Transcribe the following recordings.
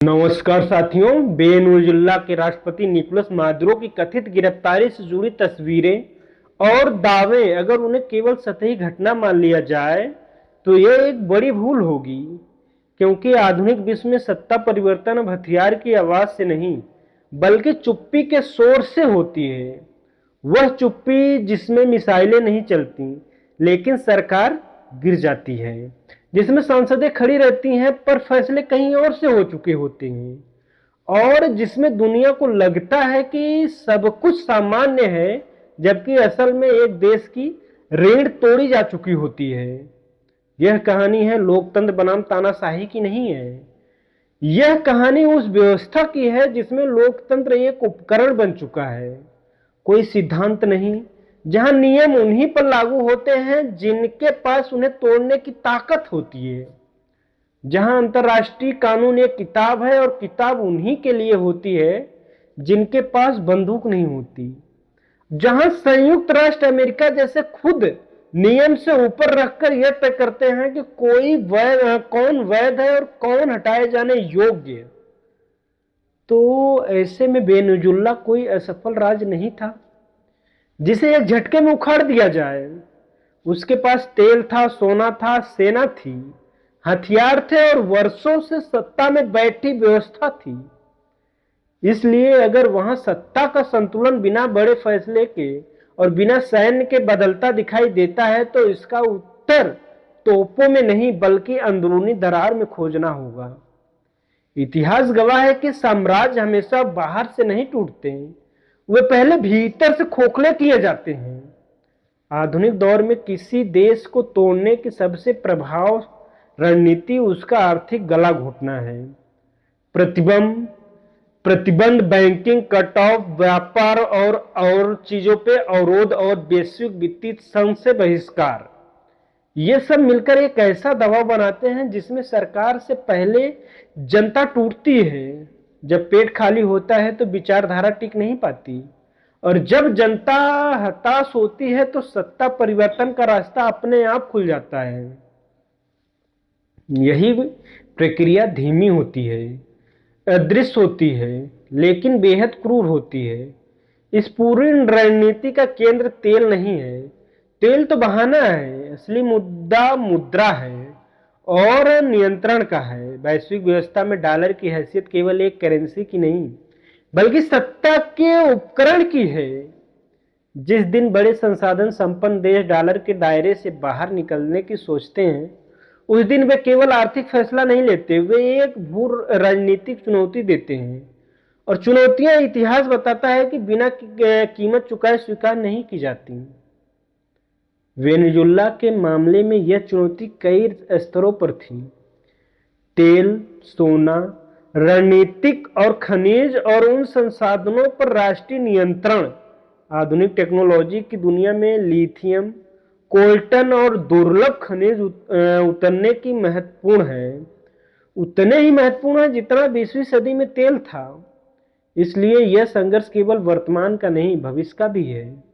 नमस्कार साथियों। वेनेजुएला के राष्ट्रपति निकोलस मादुरो की कथित गिरफ्तारी से जुड़ी तस्वीरें और दावे अगर उन्हें केवल सतही घटना मान लिया जाए तो यह एक बड़ी भूल होगी, क्योंकि आधुनिक विश्व में सत्ता परिवर्तन अब हथियार की आवाज से नहीं बल्कि चुप्पी के शोर से होती है। वह चुप्पी जिसमें मिसाइलें नहीं चलती लेकिन सरकार गिर जाती है, जिसमें संसदें खड़ी रहती हैं पर फैसले कहीं और से हो चुके होते हैं, और जिसमें दुनिया को लगता है कि सब कुछ सामान्य है जबकि असल में एक देश की रीढ़ तोड़ी जा चुकी होती है। यह कहानी है लोकतंत्र बनाम तानाशाही की नहीं है। यह कहानी उस व्यवस्था की है जिसमें लोकतंत्र एक उपकरण बन चुका है, कोई सिद्धांत नहीं, जहां नियम उन्हीं पर लागू होते हैं जिनके पास उन्हें तोड़ने की ताकत होती है, जहां अंतर्राष्ट्रीय कानून एक किताब है और किताब उन्हीं के लिए होती है जिनके पास बंदूक नहीं होती, जहां संयुक्त राष्ट्र अमेरिका जैसे खुद नियम से ऊपर रखकर यह तय करते हैं कि कौन वैध है और कौन हटाए जाने योग्य है। तो ऐसे में वेनेजुएला कोई असफल राज्य नहीं था जिसे एक झटके में उखाड़ दिया जाए। उसके पास तेल था, सोना था, सेना थी, हथियार थे और वर्षों से सत्ता में बैठी व्यवस्था थी। इसलिए अगर वहां सत्ता का संतुलन बिना बड़े फैसले के और बिना सैन्य के बदलता दिखाई देता है तो इसका उत्तर तोपों में नहीं बल्कि अंदरूनी दरार में खोजना होगा। इतिहास गवाह है कि साम्राज्य हमेशा बाहर से नहीं टूटते, वे पहले भीतर से खोखले किए जाते हैं। आधुनिक दौर में किसी देश को तोड़ने की सबसे प्रभाव रणनीति उसका आर्थिक गला घोटना है। प्रतिबंध, बैंकिंग, कट ऑफ, व्यापार और चीजों पे अवरोध और वैश्विक वित्तीय संघ से बहिष्कार, ये सब मिलकर एक ऐसा दबाव बनाते हैं जिसमें सरकार से पहले जनता टूटती है। जब पेट खाली होता है तो विचारधारा टिक नहीं पाती, और जब जनता हताश होती है तो सत्ता परिवर्तन का रास्ता अपने आप खुल जाता है। यही प्रक्रिया धीमी होती है, अदृश्य होती है, लेकिन बेहद क्रूर होती है। इस पूरी रणनीति का केंद्र तेल नहीं है, तेल तो बहाना है, असली मुद्दा मुद्रा है और नियंत्रण का है। वैश्विक व्यवस्था में डॉलर की हैसियत केवल एक करेंसी की नहीं बल्कि सत्ता के उपकरण की है। जिस दिन बड़े संसाधन संपन्न देश डॉलर के दायरे से बाहर निकलने की सोचते हैं उस दिन वे केवल आर्थिक फैसला नहीं लेते, वे एक भू राजनीतिक चुनौती देते हैं। और चुनौतियां इतिहास बताता है कि बिना कीमत चुकाए स्वीकार नहीं की जाती। वेनेजुएला के मामले में यह चुनौती कई स्तरों पर थी। तेल, सोना, रणनीतिक और खनिज और उन संसाधनों पर राष्ट्रीय नियंत्रण। आधुनिक टेक्नोलॉजी की दुनिया में लिथियम, कोल्टन और दुर्लभ खनिज उतरने की महत्वपूर्ण है, उतने ही महत्वपूर्ण है जितना 20वीं सदी में तेल था। इसलिए यह संघर्ष केवल वर्तमान का नहीं भविष्य का भी है।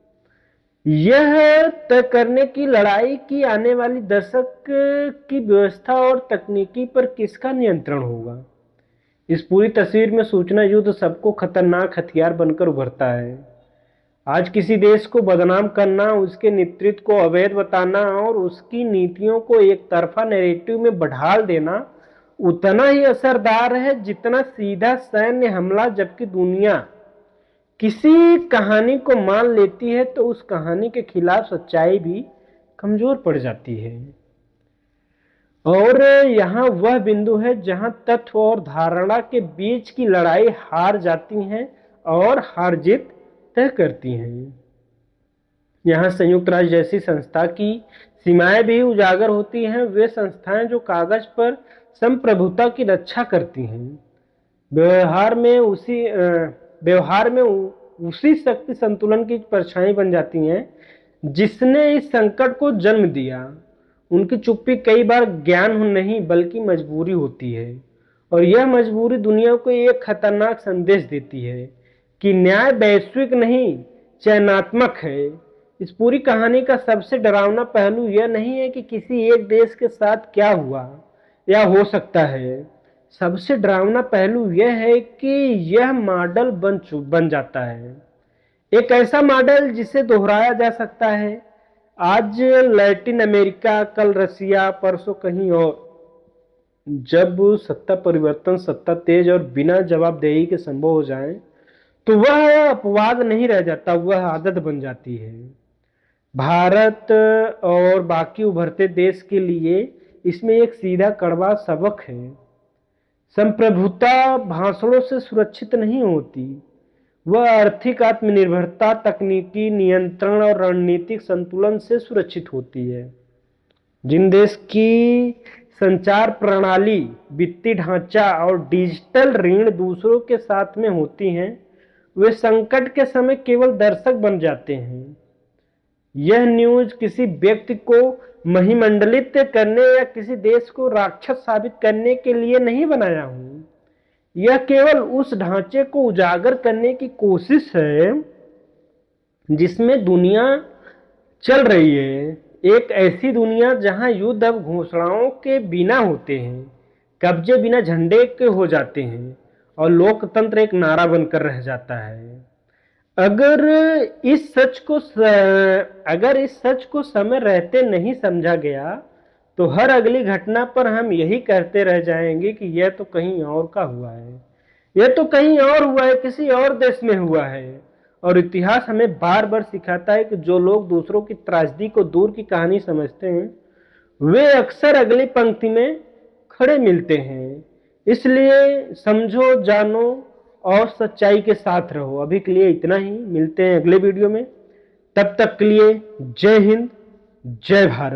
यह तय करने की लड़ाई की आने वाली दशक की व्यवस्था और तकनीकी पर किसका नियंत्रण होगा। इस पूरी तस्वीर में सूचना युद्ध सबको खतरनाक हथियार बनकर उभरता है। आज किसी देश को बदनाम करना, उसके नेतृत्व को अवैध बताना और उसकी नीतियों को एक तरफा नैरेटिव में बढ़ाल देना उतना ही असरदार है जितना सीधा सैन्य हमला। जबकि दुनिया किसी कहानी को मान लेती है तो उस कहानी के खिलाफ सच्चाई भी कमजोर पड़ जाती है। और यहाँ वह बिंदु है जहाँ तथ्य और धारणा के बीच की लड़ाई हार जाती है और हार जीत तय करती हैं। यहाँ संयुक्त राष्ट्र जैसी संस्था की सीमाएं भी उजागर होती हैं। वे संस्थाएं जो कागज पर संप्रभुता की रक्षा करती हैं, व्यवहार में उसी शक्ति संतुलन की परछाई बन जाती हैं जिसने इस संकट को जन्म दिया। उनकी चुप्पी कई बार ज्ञान नहीं बल्कि मजबूरी होती है, और यह मजबूरी दुनिया को एक खतरनाक संदेश देती है कि न्याय वैश्विक नहीं चयनात्मक है। इस पूरी कहानी का सबसे डरावना पहलू यह नहीं है कि किसी एक देश के साथ क्या हुआ या हो सकता है, सबसे डरावना पहलू यह है कि यह मॉडल बन जाता है, एक ऐसा मॉडल जिसे दोहराया जा सकता है। आज लैटिन अमेरिका, कल रसिया, परसों कहीं और। जब सत्ता परिवर्तन, सत्ता तेज और बिना जवाबदेही के संभव हो जाए तो वह अपवाद नहीं रह जाता, वह आदत बन जाती है। भारत और बाकी उभरते देश के लिए इसमें एक सीधा कड़वा सबक है। संप्रभुता भाषणों से सुरक्षित नहीं होती, वह आर्थिक आत्मनिर्भरता, तकनीकी नियंत्रण और रणनीतिक संतुलन से सुरक्षित होती है। जिन देश की संचार प्रणाली, वित्तीय ढांचा और डिजिटल ऋण दूसरों के साथ में होती हैं, वे संकट के समय केवल दर्शक बन जाते हैं। यह न्यूज किसी व्यक्ति को महिमंडलित करने या किसी देश को राक्षस साबित करने के लिए नहीं बनाया हूं। यह केवल उस ढांचे को उजागर करने की कोशिश है जिसमें दुनिया चल रही है, एक ऐसी दुनिया जहां युद्ध अब घोषणाओं के बिना होते हैं, कब्जे बिना झंडे के हो जाते हैं और लोकतंत्र एक नारा बनकर रह जाता है। अगर इस सच को समय रहते नहीं समझा गया तो हर अगली घटना पर हम यही कहते रह जाएंगे कि यह तो कहीं और का हुआ है, यह तो कहीं और हुआ है, किसी और देश में हुआ है। और इतिहास हमें बार बार सिखाता है कि जो लोग दूसरों की त्रासदी को दूर की कहानी समझते हैं वे अक्सर अगली पंक्ति में खड़े मिलते हैं। इसलिए समझो, जानो और सच्चाई के साथ रहो। अभी के लिए इतना ही, मिलते हैं अगले वीडियो में। तब तक के लिए जय हिंद, जय भारत।